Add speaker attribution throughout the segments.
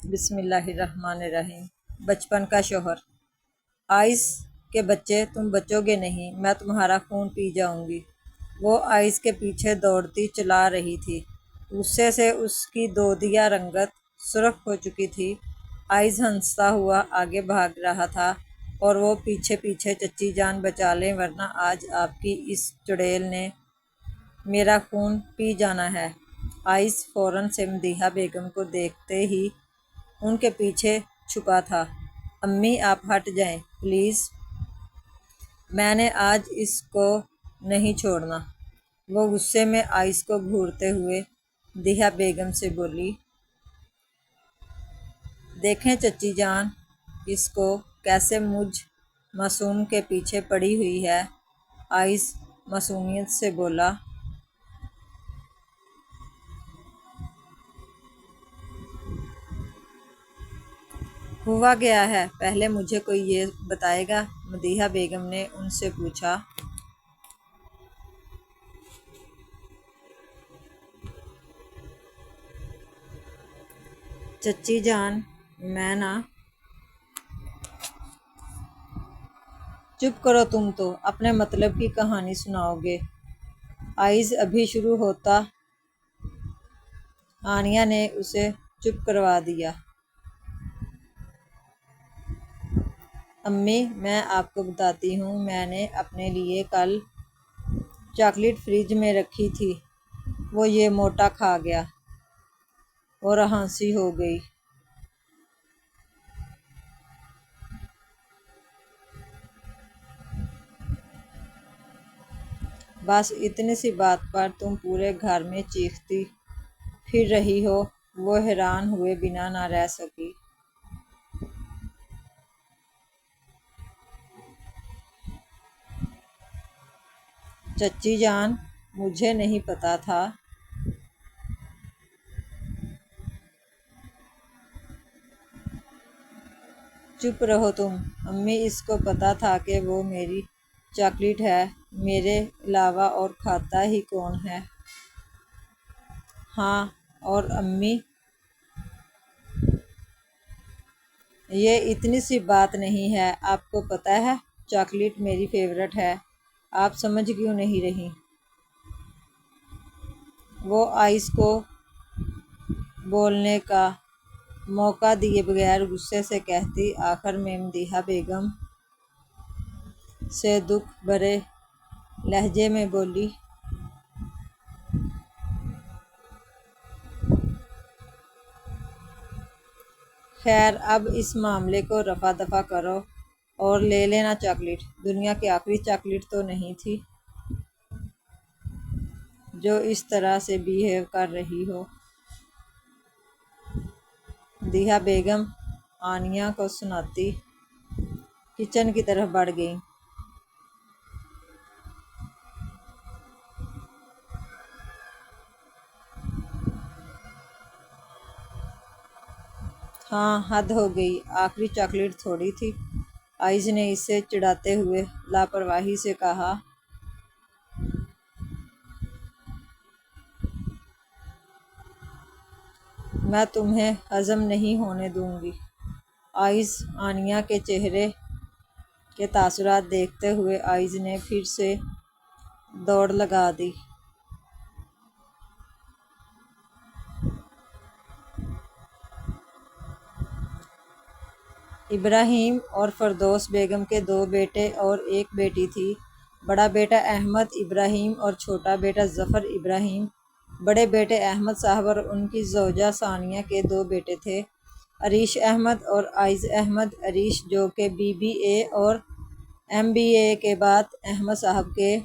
Speaker 1: बिस्मिल्लाहिर्रहमानिर्रहीम। बचपन का शौहर। आइस के बच्चे, तुम बचोगे नहीं, मैं तुम्हारा खून पी जाऊंगी। वो आइस के पीछे दौड़ती चला रही थी। गुस्से से उसकी दोदिया रंगत सुर्ख हो चुकी थी। आइस हंसता हुआ आगे भाग रहा था और वो पीछे पीछे, चच्ची जान बचा लें वरना आज आपकी इस चुड़ैल ने मेरा खून पी जाना है। आइस फौरन से मदीहा बेगम को देखते ही उनके पीछे छुपा था। अम्मी आप हट जाएं प्लीज़, मैंने आज इसको नहीं छोड़ना। वो गुस्से में आइस को घूरते हुए दिहा बेगम से बोली, देखें चच्ची जान, इसको कैसे मुझ मासूम के पीछे पड़ी हुई है। आइस मासूमियत से बोला, हुआ गया है, पहले मुझे कोई ये बताएगा? मदीहा बेगम ने उनसे पूछा। चच्ची जान, मैं ना। चुप करो, तुम तो अपने मतलब की कहानी सुनाओगे। आइज़ अभी शुरू होता आनिया ने उसे चुप करवा दिया। अम्मी मैं आपको बताती हूँ, मैंने अपने लिए कल चॉकलेट फ्रिज में रखी थी, वो ये मोटा खा गया। और हंसी हो गई। बस इतनी सी बात पर तुम पूरे घर में चीखती फिर रही हो। वो हैरान हुए बिना ना रह सकी। चच्ची जान, मुझे नहीं पता था। चुप रहो तुम। अम्मी इसको पता था कि वो मेरी चॉकलेट है, मेरे अलावा और खाता ही कौन है। हाँ, और अम्मी, ये इतनी सी बात नहीं है, आपको पता है चॉकलेट मेरी फेवरेट है। आप समझ क्यों नहीं रही? वो आइस को बोलने का मौका दिए बगैर गुस्से से कहती, आखिर में मदीहा बेगम से दुख भरे लहजे में बोली, खैर अब इस मामले को रफा दफा करो और ले लेना चॉकलेट। दुनिया की आखिरी चॉकलेट तो नहीं थी जो इस तरह से बिहेव कर रही हो। दिहा बेगम आनिया को सुनाती किचन की तरफ बढ़ गई। हाँ, हद हो गई, आखिरी चॉकलेट थोड़ी थी। आइज ने इसे चिढ़ाते हुए लापरवाही से कहा। मैं तुम्हें हजम नहीं होने दूंगी। आइज आनिया के चेहरे के तासुरात देखते हुए आइज ने फिर से दौड़ लगा दी। इब्राहिम और फरदौस बेगम के दो बेटे और एक बेटी थी। बड़ा बेटा अहमद इब्राहिम और छोटा बेटा ज़फ़र इब्राहिम। बड़े बेटे अहमद साहब और उनकी ज़ौजा सानिया के दो बेटे थे, अरीश अहमद और आइज़ अहमद। अरीश जो कि BBA और MBA के बाद अहमद साहब के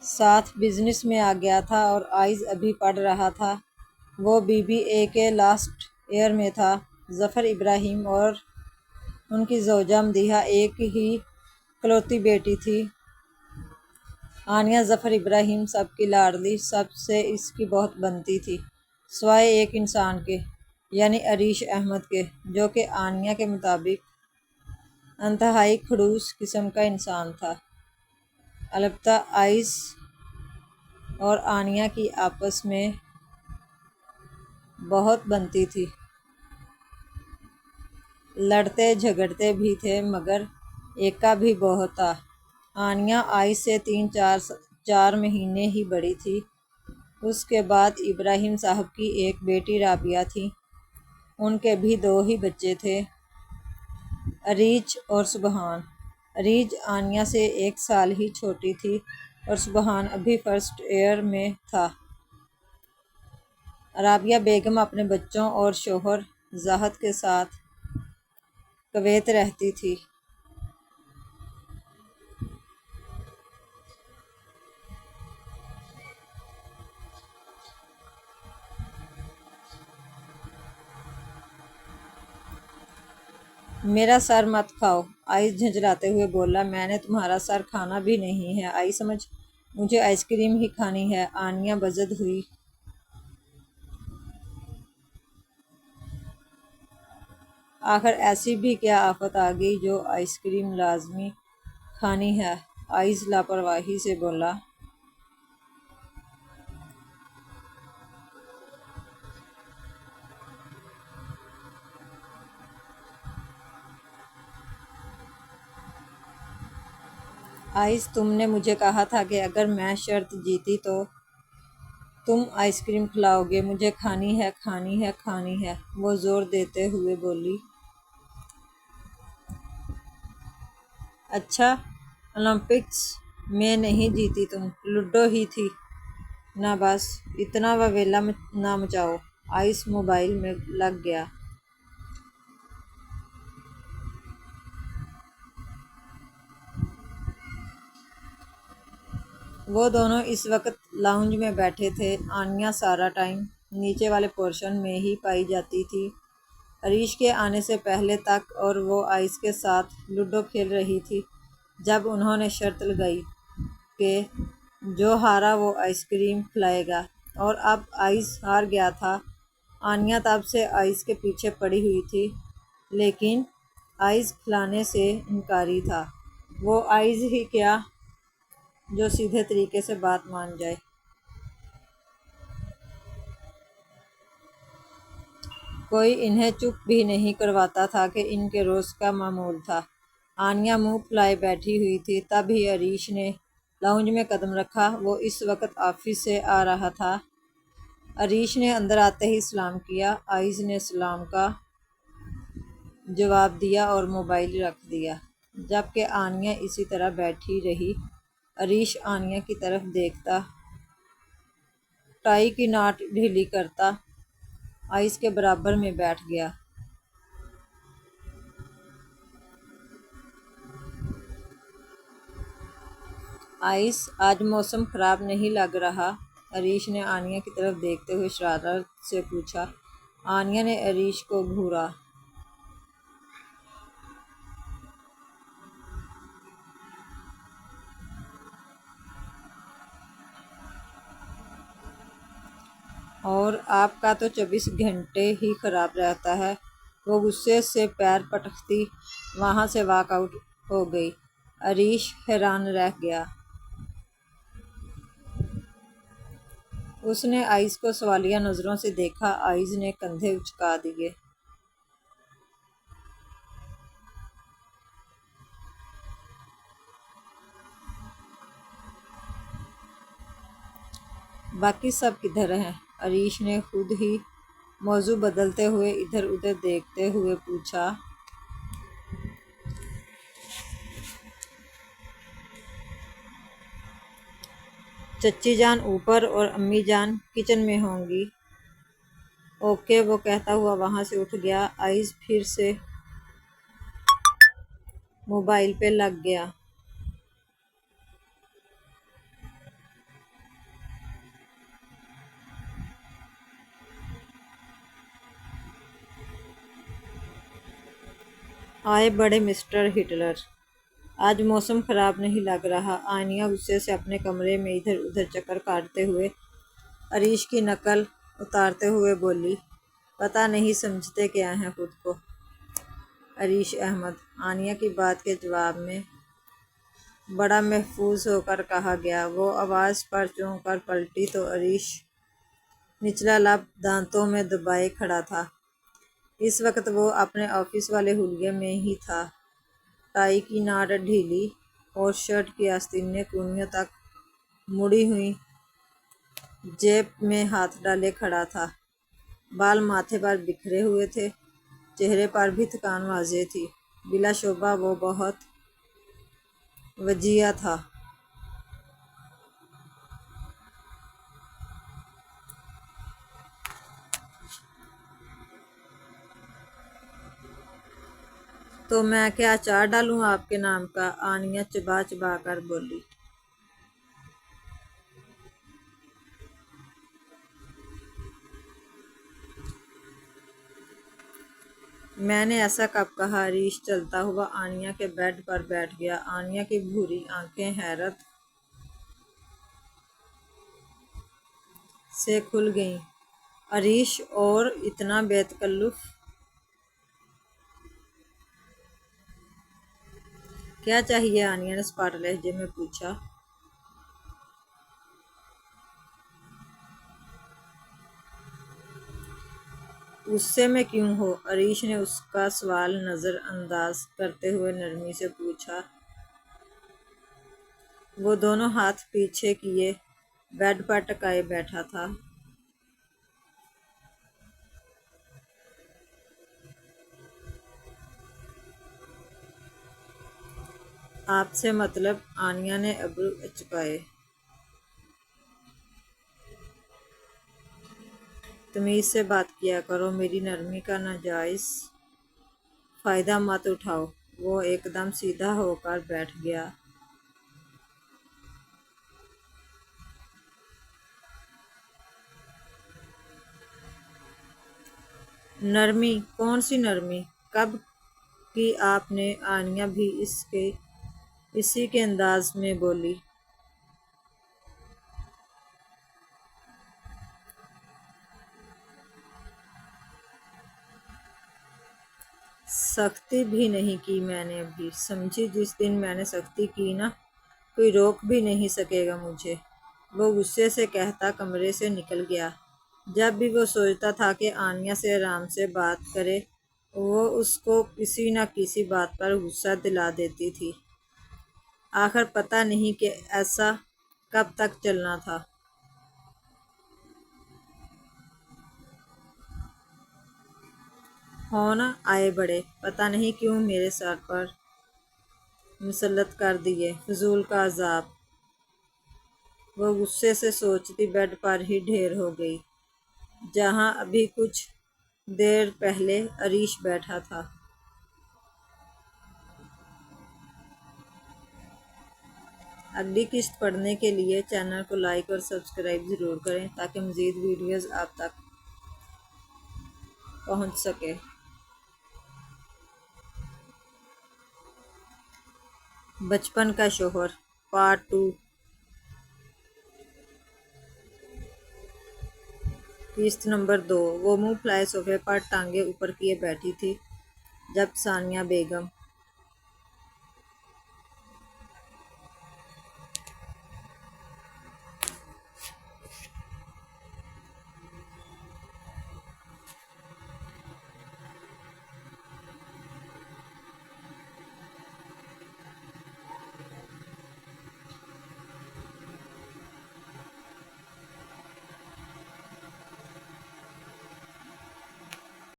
Speaker 1: साथ बिजनेस में आ गया था और आइज़ अभी पढ़ रहा था। वो BBA के लास्ट ईयर में था। ज़फ़र इब्राहिम और उनकी ज़ौजा मदीहा एक ही इकलौती बेटी थी। आनिया ज़फ़र इब्राहिम सबकी लाडली, सबसे इसकी बहुत बनती थी, सिवाय एक इंसान के, यानी अरीश अहमद के, जो कि आनिया के मुताबिक इंतहाई खड़ूस किस्म का इंसान था। अलबत्ता आइस और आनिया की आपस में बहुत बनती थी। लड़ते झगड़ते भी थे मगर एका भी बहुत था। आनिया आइस से 3-4 महीने ही बड़ी थी। उसके बाद इब्राहिम साहब की एक बेटी राबिया थी। उनके भी 2 ही बच्चे थे, अरीज और सुबहान। अरीज आनिया से 1 साल ही छोटी थी और सुबहान अभी फर्स्ट ईयर में था। राबिया बेगम अपने बच्चों और शोहर ज़ाहद के साथ कुवैत रहती थी। मेरा सर मत खाओ, आइस झंझलाते हुए बोला। मैंने तुम्हारा सर खाना भी नहीं है, आई समझ। मुझे आइसक्रीम ही खानी है। आनिया बजद हुई। आखिर ऐसी भी क्या आफत आ गई जो आइसक्रीम लाजमी खानी है? आइस लापरवाही से बोला। आइस, तुमने मुझे कहा था कि अगर मैं शर्त जीती तो तुम आइसक्रीम खिलाओगे। मुझे खानी है, खानी है, खानी है, वो जोर देते हुए बोली। अच्छा, ओलंपिक्स में नहीं जीती तुम, लूडो ही थी ना। बस इतना ववेला ना मचाओ। आइस मोबाइल में लग गया। वो दोनों इस वक्त लाउंज में बैठे थे। आनिया सारा टाइम नीचे वाले पोर्शन में ही पाई जाती थी, अरीश के आने से पहले तक, और वो आइस के साथ लूडो खेल रही थी। जब उन्होंने शर्त लगाई कि जो हारा वो आइसक्रीम खिलाएगा, और अब आइस हार गया था। आनिया तब से आइस के पीछे पड़ी हुई थी, लेकिन आइस खिलाने से इनकारी था। वो आइस ही क्या जो सीधे तरीके से बात मान जाए। कोई इन्हें चुप भी नहीं करवाता था कि इनके रोज़ का मामूल था। आनिया मुंह फुलाए बैठी हुई थी। तभी अरीश ने लाउंज में कदम रखा। वो इस वक्त ऑफिस से आ रहा था। अरीश ने अंदर आते ही सलाम किया। आइस ने सलाम का जवाब दिया और मोबाइल रख दिया, जबकि आनिया इसी तरह बैठी रही। अरीश आनिया की तरफ देखता, टाई की नाट ढीली करता, आइस के बराबर में बैठ गया। आइस, आज मौसम खराब नहीं लग रहा? अरीश ने आनिया की तरफ देखते हुए शरारत से पूछा। आनिया ने अरीश को घूरा। और आपका तो 24 घंटे ही खराब रहता है। वो गुस्से से पैर पटकती वहाँ से वॉकआउट हो गई। अरीश हैरान रह गया। उसने आइस को सवालिया नज़रों से देखा। आइस ने कंधे उचका दिए। बाकी सब किधर हैं? अरीश ने खुद ही मौजू बदलते हुए इधर उधर देखते हुए पूछा। चच्ची जान ऊपर और अम्मी जान किचन में होंगी। ओके, वो कहता हुआ वहाँ से उठ गया। आइस फिर से मोबाइल पे लग गया। आए बड़े मिस्टर हिटलर, आज मौसम खराब नहीं लग रहा। आनिया गुस्से से अपने कमरे में इधर उधर चक्कर काटते हुए अरीश की नकल उतारते हुए बोली। पता नहीं समझते क्या हैं खुद को। अरीश अहमद। आनिया की बात के जवाब में बड़ा महफूज होकर कहा गया। वो आवाज़ पर चौंक कर पलटी तो अरीश निचला लब दांतों में दबाए खड़ा था। इस वक्त वो अपने ऑफिस वाले हुलिये में ही था। टाई की नाड़ ढीली और शर्ट की आस्तीनें कूनियों तक मुड़ी हुई, जेब में हाथ डाले खड़ा था। बाल माथे पर बिखरे हुए थे, चेहरे पर भी थकान वाज़ेह थी। बिलाशुबा वो बहुत वजीह था। तो मैं क्या अचार डालूं आपके नाम का? आनिया चबा चबा कर बोली। मैंने ऐसा कब कहा? अरीश चलता हुआ आनिया के बेड पर बैठ गया। आनिया की भूरी आंखें हैरत से खुल गईं। अरीश और इतना बेतकल्लुफ? क्या चाहिए? आनिया ने सपाट लहजे में पूछा। गुस्से में क्यों हो? अरीश ने उसका सवाल नजरअंदाज करते हुए नरमी से पूछा। वो दोनों हाथ पीछे किए बेड पर टकाए बैठा था। आपसे मतलब? आनिया ने अब्रू अचकाए। तमीज से बात किया करो, मेरी नरमी का नाजायज फायदा मत उठाओ। वो एकदम सीधा होकर बैठ गया। नरमी? कौन सी नरमी? कब की आपने? आनिया भी इसी के अंदाज में बोली। सख्ती भी नहीं की मैंने अभी, समझी? जिस दिन मैंने सख्ती की ना, कोई रोक भी नहीं सकेगा मुझे। वो गुस्से से कहता कमरे से निकल गया। जब भी वो सोचता था कि आनिया से आराम से बात करे, वो उसको किसी न किसी बात पर गुस्सा दिला देती थी। आखिर पता नहीं कि ऐसा कब तक चलना था। हो ना आए बड़े, पता नहीं क्यों मेरे सर पर मुसल्लत कर दिए, फजूल का अजाब। वो गुस्से से सोचती बेड पर ही ढेर हो गई, जहां अभी कुछ देर पहले अरीश बैठा था। अगली किस्त पढ़ने के लिए चैनल को लाइक और सब्सक्राइब ज़रूर करें ताकि मज़ीद वीडियोज़ आप तक पहुंच सके। बचपन का शौहर पार्ट 2 किस्त नंबर 2। वो मुंह फुलाए सोफे पर टांगे ऊपर किए बैठी थी जब सानिया बेगम